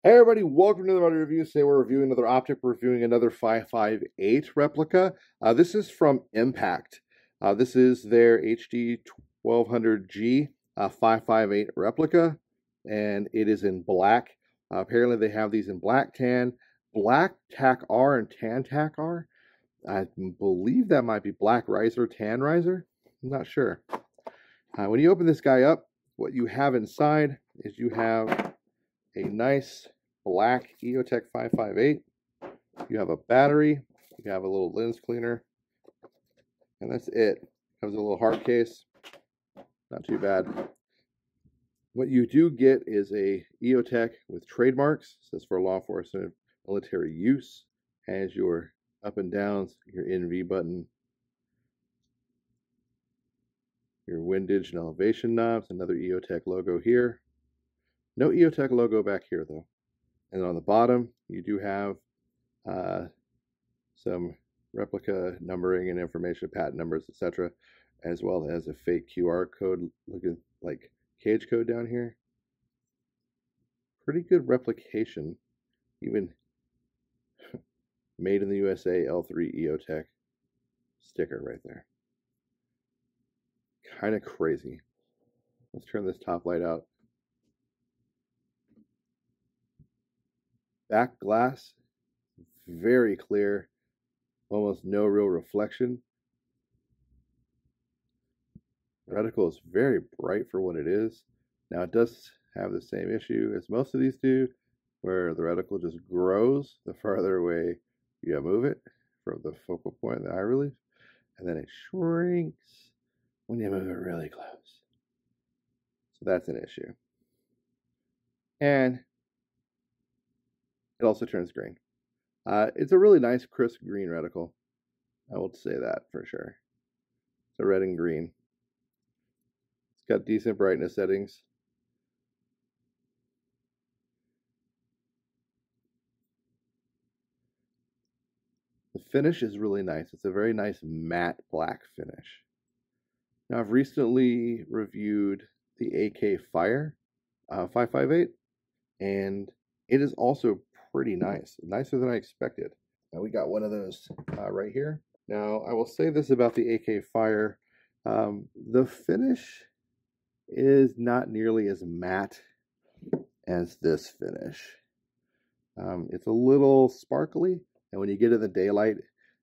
Hey everybody, welcome to another review. Today we're reviewing another optic. We're reviewing another 558 replica. This is from IMPACT. This is their HD 1200G 558 replica, and it is in black. Apparently they have these in black tack R, and tan tack R. I believe that might be black riser, tan riser. I'm not sure. When you open this guy up, what you have inside is you have a nice black Eotech 558. You have a battery, you have a little lens cleaner, and that's it. Comes a little hard case, not too bad. What you do get is a Eotech with trademarks. It says for law enforcement, military use. Has your up and downs, your NV button, your windage and elevation knobs, another Eotech logo here. No Eotech logo back here though. And on the bottom, you do have some replica numbering and information, patent numbers, etc., as well as a fake QR code looking like cage code down here. Pretty good replication, even made in the USA L3 Eotech sticker right there. Kind of crazy. Let's turn this top light out. Back glass, very clear, almost no real reflection. Reticle is very bright for what it is. Now it does have the same issue as most of these do, where the reticle just grows the farther away you move it from the focal point of the eye relief, and then it shrinks when you move it really close. So that's an issue. And it also turns green. It's a really nice, crisp green reticle. I will say that for sure. It's a red and green. It's got decent brightness settings. The finish is really nice. It's a very nice matte black finish. Now I've recently reviewed the AK Fire 558, and it is also pretty nice, nicer than I expected. Now we got one of those right here. Now I will say this about the AK Fire, the finish is not nearly as matte as this finish. It's a little sparkly, and when you get in the daylight,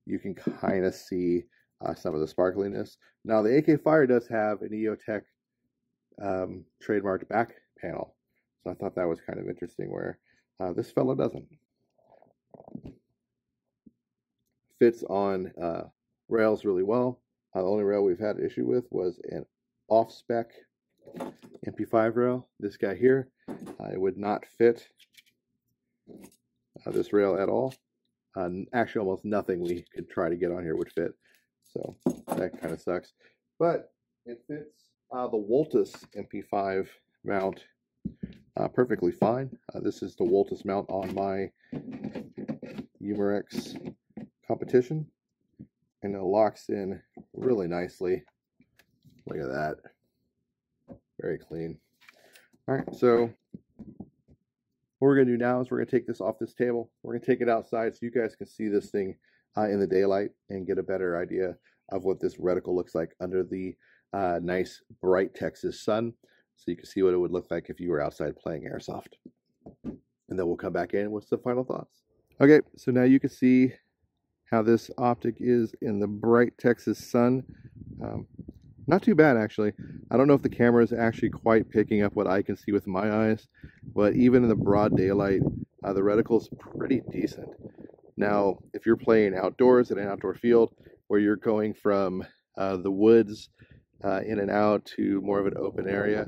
you can kind of see some of the sparkliness. Now the AK Fire does have an Eotech trademarked back panel, so I thought that was kind of interesting, where this fellow doesn't. Fits on rails really well. The only rail we've had issue with was an off-spec MP5 rail. This guy here, it would not fit this rail at all. Actually, almost nothing we could try to get on here would fit. So that kind of sucks. But it fits the Woltus MP5 mount perfectly fine. This is the Woltus mount on my Umarex competition, and it locks in really nicely. Look at that. Very clean. All right, so what we're going to do now is we're going to take this off this table. We're going to take it outside so you guys can see this thing in the daylight and get a better idea of what this reticle looks like under the nice bright Texas sun, so you can see what it would look like if you were outside playing airsoft. And then we'll come back in with some final thoughts. Okay, so now you can see how this optic is in the bright Texas sun. Not too bad, actually. I don't know if the camera is actually quite picking up what I can see with my eyes, but even in the broad daylight, the reticle is pretty decent. Now, if you're playing outdoors in an outdoor field where you're going from the woods in and out to more of an open area,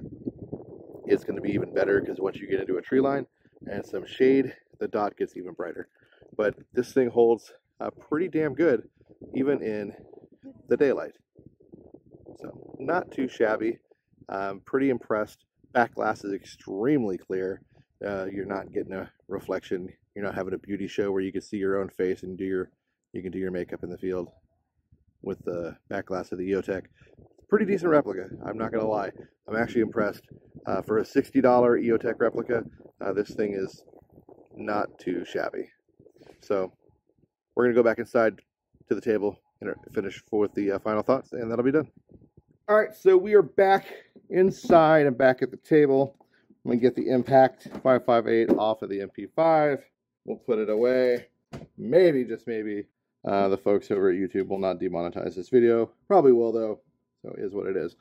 it's going to be even better, because once you get into a tree line and some shade, the dot gets even brighter. But this thing holds pretty damn good even in the daylight. So not too shabby. Pretty impressed. Back glass is extremely clear. You're not getting a reflection. You're not having a beauty show where you can see your own face and you can do your makeup in the field with the back glass of the Eotech. Pretty decent replica, I'm not gonna lie. I'm actually impressed. For a $60 Eotech replica, this thing is not too shabby. So we're going to go back inside to the table and finish with the final thoughts, and that'll be done. All right, so we are back inside and back at the table. I'm going to get the IMPACT 558 off of the MP5. We'll put it away. Maybe, just maybe, the folks over at YouTube will not demonetize this video. Probably will, though, so it is what it is.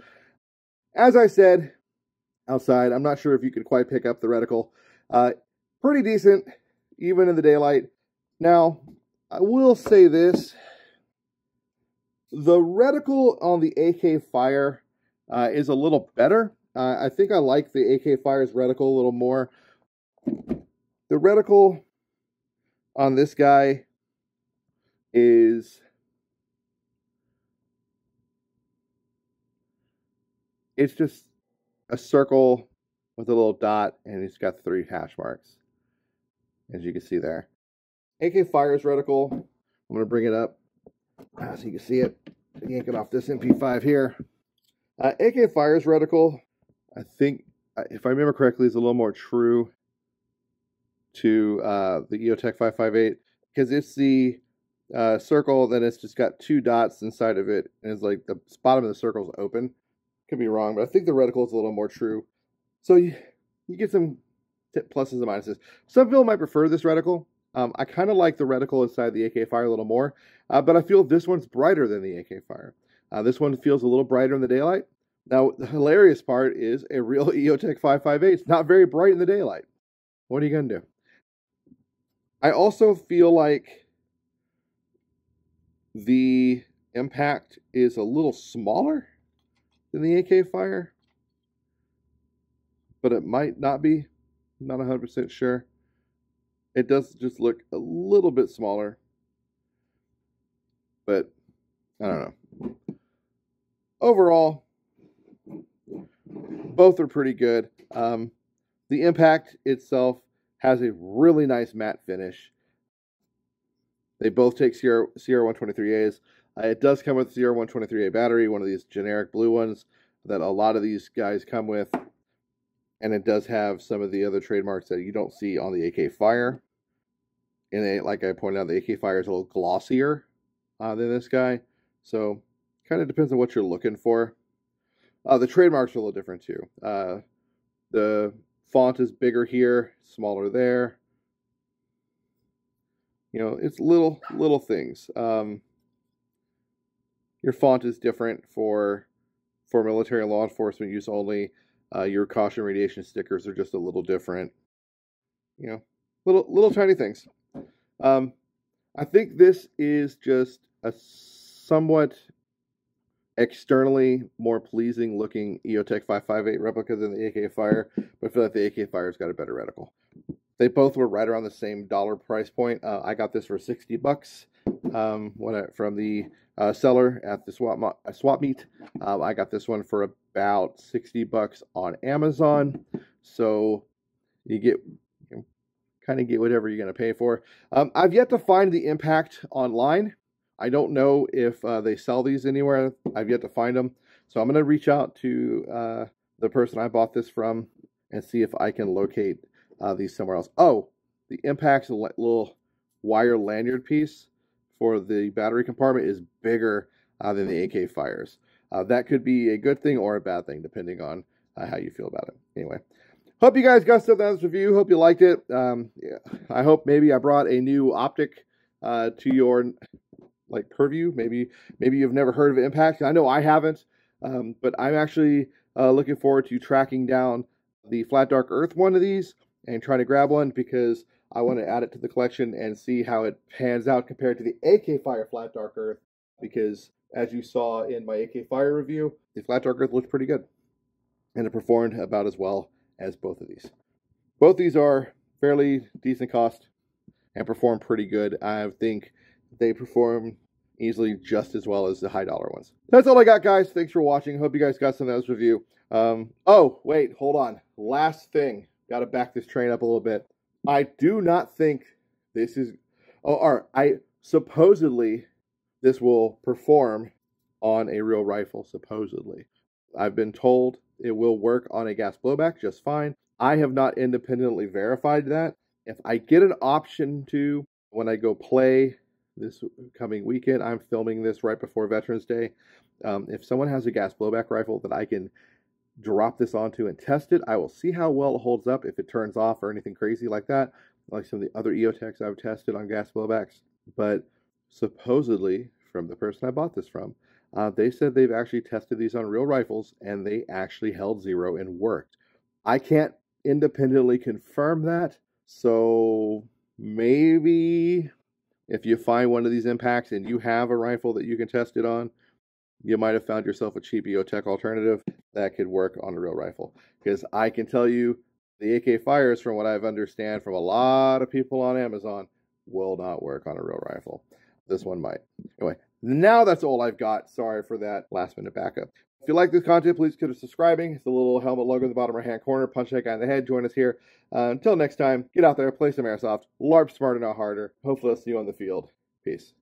As I said, outside, I'm not sure if you could quite pick up the reticle. Pretty decent, even in the daylight. Now, I will say this. The reticle on the AK Fire is a little better. I think I like the AK Fire's reticle a little more. The reticle on this guy is... it's just a circle with a little dot, and it's got 3 hash marks, as you can see there. AK Fire's reticle, I'm going to bring it up so you can see it. Yank it off this MP5 here. AK Fire's reticle, I think, if I remember correctly, is a little more true to the Eotech 558, because it's the circle, then it's just got 2 dots inside of it, and it's like the bottom of the circle is open. Could be wrong, but I think the reticle is a little more true. So you get some pluses and minuses. Some people might prefer this reticle. I kind of like the reticle inside the AK Fire a little more, but I feel this one's brighter than the AK Fire. This one feels a little brighter in the daylight. Now, the hilarious part is a real Eotech 558. It's not very bright in the daylight. What are you going to do? I also feel like the impact is a little smaller than the AK Fire, but it might not be. I'm not 100% sure. It does just look a little bit smaller, but I don't know. Overall, both are pretty good. The impact itself has a really nice matte finish. They both take CR123As. It does come with CR123A battery, one of these generic blue ones that a lot of these guys come with. And it does have some of the other trademarks that you don't see on the AK Fire. And like I pointed out, the AK Fire is a little glossier than this guy. So, kind of depends on what you're looking for. The trademarks are a little different too. The font is bigger here, smaller there. You know, it's little things. Your font is different for military and law enforcement use only. Your caution radiation stickers are just a little different. You know, little tiny things. I think this is just a somewhat externally more pleasing looking Eotech 558 replica than the AK Fire, but I feel like the AK Fire's got a better reticle. They both were right around the same dollar price point. I got this for $60 from the seller at the swap meet. I got this one for about $60 on Amazon. So you kind of get whatever you're going to pay for. I've yet to find the impact online. I don't know if they sell these anywhere. I've yet to find them. So I'm going to reach out to the person I bought this from and see if I can locate these somewhere else. Oh, the impact's little wire lanyard piece for the battery compartment is bigger than the AK Fire's. That could be a good thing or a bad thing, depending on how you feel about it. Anyway, hope you guys got something out of this review. Hope you liked it. Yeah, I hope maybe I brought a new optic to your purview. Maybe you've never heard of Impact. I know I haven't, but I'm actually looking forward to tracking down the Flat Dark Earth one of these and trying to grab one, because I want to add it to the collection and see how it pans out compared to the AK Fire Flat Dark Earth, because as you saw in my AK Fire review, the Flat Dark Earth looked pretty good, and it performed about as well as both of these. Both these are fairly decent cost and perform pretty good. I think they perform easily just as well as the high dollar ones. That's all I got, guys. Thanks for watching. Hope you guys got something out of this review. Oh, wait, hold on. Last thing. Got to back this train up a little bit. I do not think this is... Oh, all right. Supposedly, this will perform on a real rifle, supposedly. I've been told it will work on a gas blowback just fine. I have not independently verified that, If I get an option to, when I go play this coming weekend, I'm filming this right before Veterans Day. If someone has a gas blowback rifle that I can drop this onto and test it, I will see how well it holds up, if it turns off or anything crazy like that, like some of the other Eotechs I've tested on gas blowbacks. But supposedly, from the person I bought this from, they said they've actually tested these on real rifles and they actually held zero and worked. I can't independently confirm that, so maybe if you find one of these impacts and you have a rifle that you can test it on, you might have found yourself a cheap Eotech alternative that could work on a real rifle. Because I can tell you, the AK fires, from what I've understand from a lot of people on Amazon, will not work on a real rifle. This one might. Anyway, now that's all I've got. Sorry for that last minute backup. If you like this content, please consider subscribing. It's the little helmet logo in the bottom right hand corner. Punch that guy in the head. Join us here. Until next time, get out there, play some airsoft, LARP smarter, not harder. Hopefully I'll see you on the field. Peace.